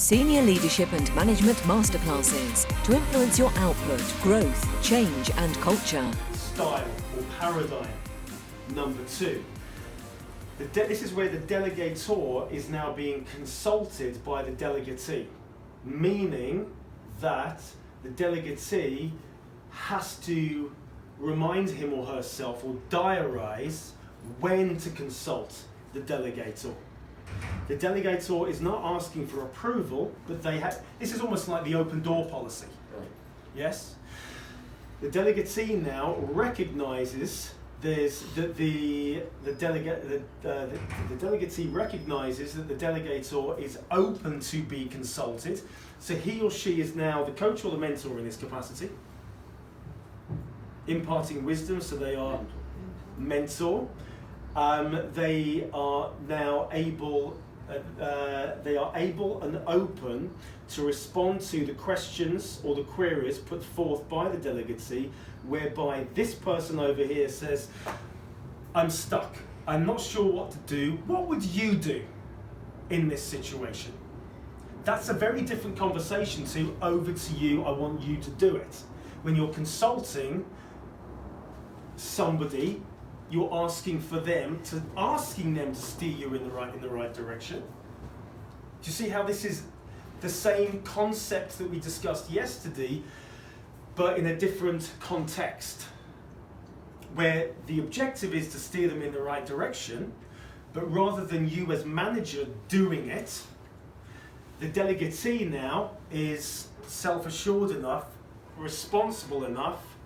Senior Leadership and Management Masterclasses to influence your output, growth, change and culture. Style or paradigm. Number 2. This is where the delegator is now being consulted by the delegatee, meaning that the delegatee has to remind him or herself or diarise when to consult the delegator. The delegator is not asking for approval, but this is almost like the open door policy. Yes? The delegatee now recognises the delegatee recognises that the delegator is open to be consulted, so he or she is now the coach or the mentor in this capacity, imparting wisdom, so they are mentor. They are now able and open to respond to the questions or the queries put forth by the delegatee, whereby this person over here says, I'm stuck, I'm not sure what to do, what would you do in this situation? That's a very different conversation to over to you, I want you to do it. When you're consulting somebody, you're asking them to steer you in the right direction. Do you see how this is the same concept that we discussed yesterday, but in a different context, where the objective is to steer them in the right direction, but rather than you as manager doing it, the delegatee now is self-assured enough, responsible enough,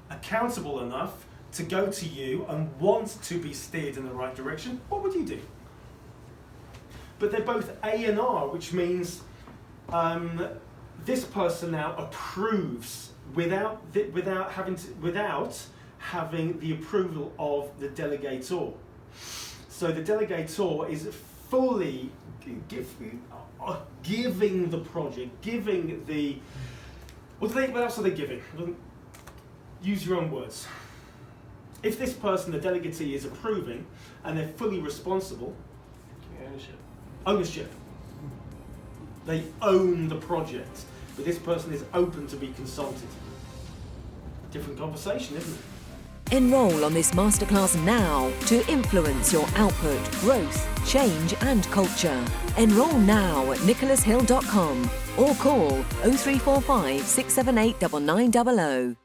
accountable enough to go to you and want to be steered in the right direction. What would you do? But they're both A and R, which means this person now approves without having the approval of the delegator. So the delegator is fully giving the project, giving the... What else are they giving? Use your own words. If this person, the delegatee, is approving and they're fully responsible, ownership. They own the project, but this person is open to be consulted. Different conversation, isn't it? Enroll on this masterclass now to influence your output, growth, change and culture. Enroll now at nicholashill.com or call 0345 678 9900.